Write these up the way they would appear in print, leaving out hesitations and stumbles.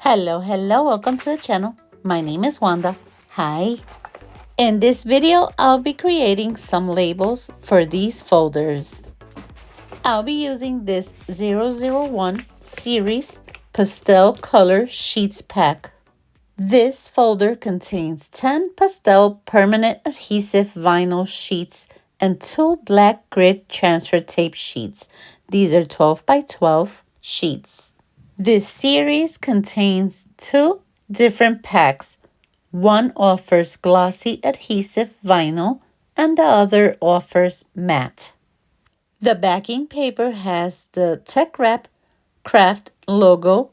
Hello, welcome to the channel. My name is Wanda. Hi. In this video, I'll be creating some labels for these folders. I'll be using this 001 series pastel color sheets pack. This folder contains 10 pastel permanent adhesive vinyl sheets and 2 black grid transfer tape sheets. These are 12 by 12 sheets. This series contains 2 different packs. One offers glossy adhesive vinyl and the other offers matte. The backing paper has the TeckWrap craft logo,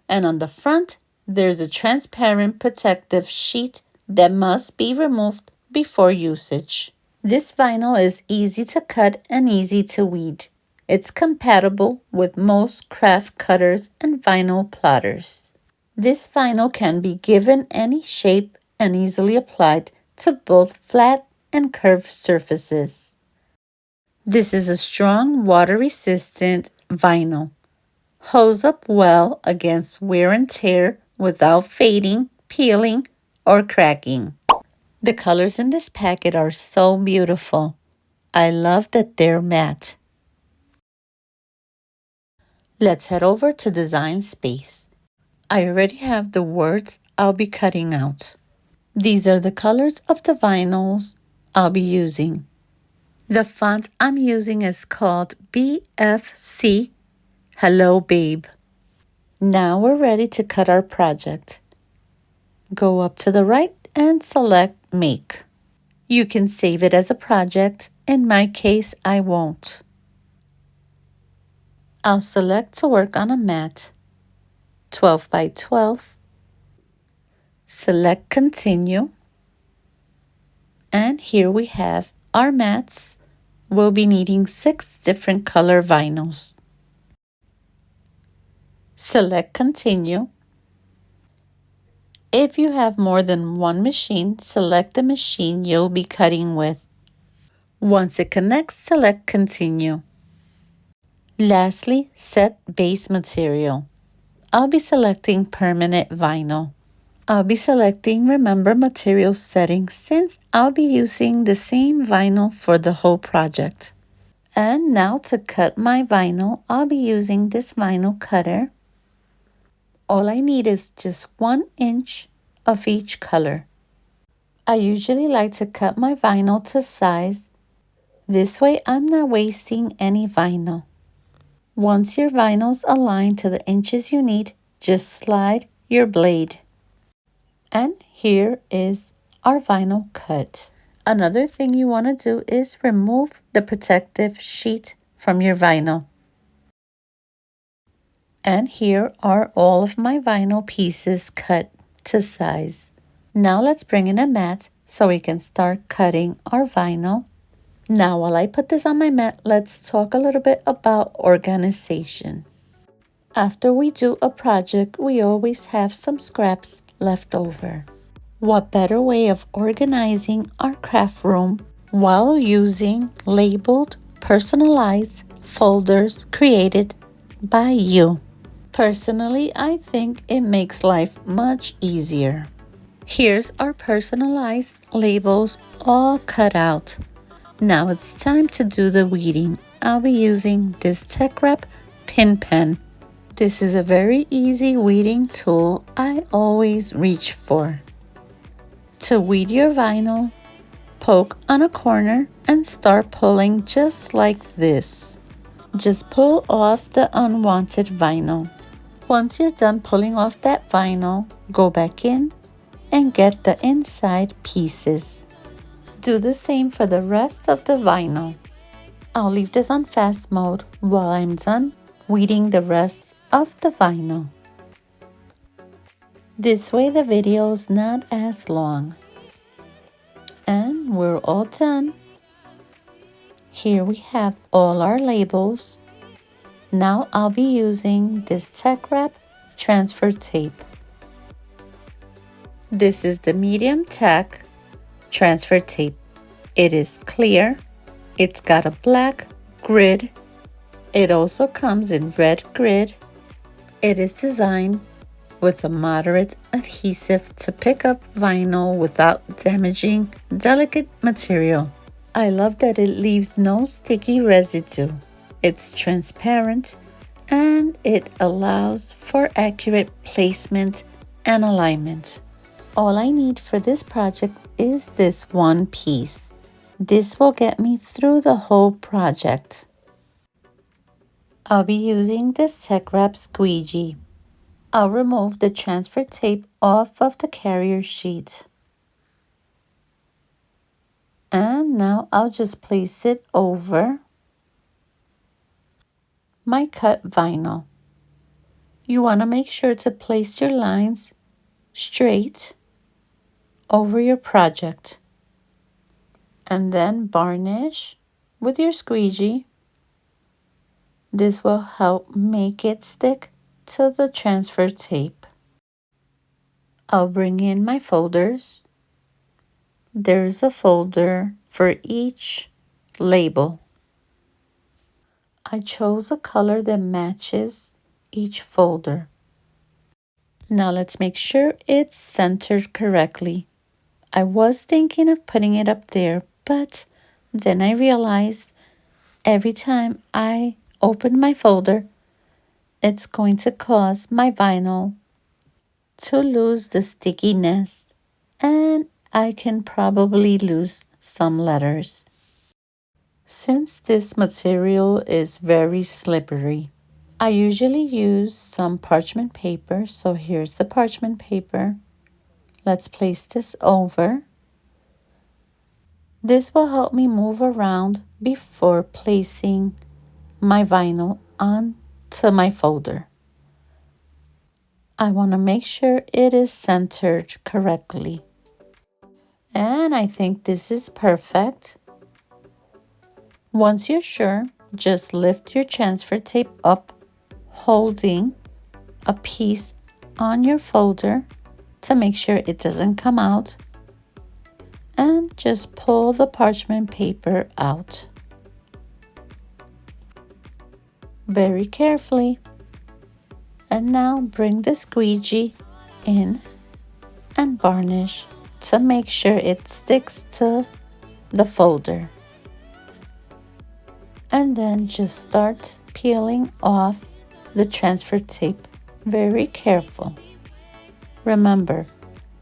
and on the front there's a transparent protective sheet that must be removed before usage. This vinyl is easy to cut and easy to weed. It's compatible with most craft cutters and vinyl plotters. This vinyl can be given any shape and easily applied to both flat and curved surfaces. This is a strong water-resistant vinyl. Holds up well against wear and tear without fading, peeling, or cracking. The colors in this packet are so beautiful. I love that they're matte. Let's head over to Design Space. I already have the words I'll be cutting out. These are the colors of the vinyls I'll be using. The font I'm using is called BFC Hello Babe. Now we're ready to cut our project. Go up to the right and select Make. You can save it as a project. In my case, I won't. I'll select to work on a mat, 12 by 12. Select Continue. And here we have our mats. We'll be needing 6 different color vinyls. Select Continue. If you have more than one machine, select the machine you'll be cutting with. Once it connects, select Continue. Lastly, set base material. I'll be selecting permanent vinyl. I'll be selecting Remember Material Settings since I'll be using the same vinyl for the whole project. And now to cut my vinyl, I'll be using this vinyl cutter. All I need is just 1 inch of each color. I usually like to cut my vinyl to size. This way I'm not wasting any vinyl. Once your vinyl's aligned to the inches you need, just slide your blade. And here is our vinyl cut. Another thing you want to do is remove the protective sheet from your vinyl. And here are all of my vinyl pieces cut to size. Now let's bring in a mat so we can start cutting our vinyl. Now while I put this on my mat, let's talk a little bit about organization. After we do a project, we always have some scraps left over. What better way of organizing our craft room while using labeled, personalized folders created by you? Personally, I think it makes life much easier. Here's our personalized labels all cut out. Now it's time to do the weeding. I'll be using this TeckWrap pin pen. This is a very easy weeding tool I always reach for. To weed your vinyl, poke on a corner and start pulling just like this. Just pull off the unwanted vinyl. Once you're done pulling off that vinyl, go back in and get the inside pieces. Do the same for the rest of the vinyl. I'll leave this on fast mode while I'm done weeding the rest of the vinyl. This way the video's not as long. And we're all done. Here we have all our labels. Now I'll be using this TeckWrap transfer tape. This is the medium tack transfer tape. It is clear. It's got a black grid. It also comes in red grid. It is designed with a moderate adhesive to pick up vinyl without damaging delicate material. I love that it leaves no sticky residue. It's transparent and it allows for accurate placement and alignment. All I need for this project is this one piece. This will get me through the whole project. I'll be using this TeckWrap squeegee. I'll remove the transfer tape off of the carrier sheet. And now I'll just place it over my cut vinyl. You want to make sure to place your lines straight over your project. And then varnish with your squeegee. This will help make it stick to the transfer tape. I'll bring in my folders. There's a folder for each label. I chose a color that matches each folder. Now let's make sure it's centered correctly. I was thinking of putting it up there, but then I realized every time I open my folder, it's going to cause my vinyl to lose the stickiness, and I can probably lose some letters. Since this material is very slippery, I usually use some parchment paper. So here's the parchment paper. Let's place this over. This will help me move around before placing my vinyl onto my folder. I want to make sure it is centered correctly. And I think this is perfect. Once you're sure, just lift your transfer tape up, holding a piece on your folder to make sure it doesn't come out, and just pull the parchment paper out very carefully. And now bring the squeegee in and varnish to make sure it sticks to the folder. And then just start peeling off the transfer tape. Very careful. Remember,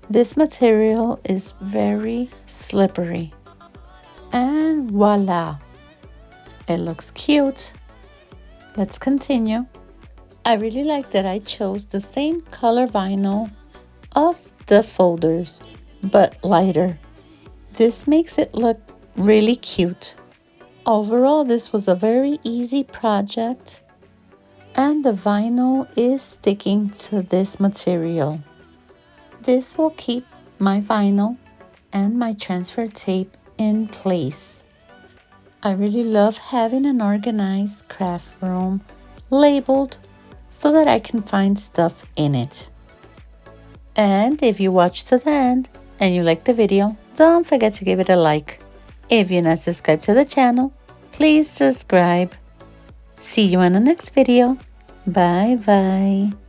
this material is very slippery. And voila! It looks cute. Let's continue. I really like that I chose the same color vinyl of the folders, but lighter. This makes it look really cute. Overall, this was a very easy project, and the vinyl is sticking to this material. This will keep my vinyl and my transfer tape in place. I really love having an organized craft room labeled so that I can find stuff in it. And if you watched to the end and you liked the video, don't forget to give it a like. If you're not subscribed to the channel, please subscribe. See you in the next video. Bye bye.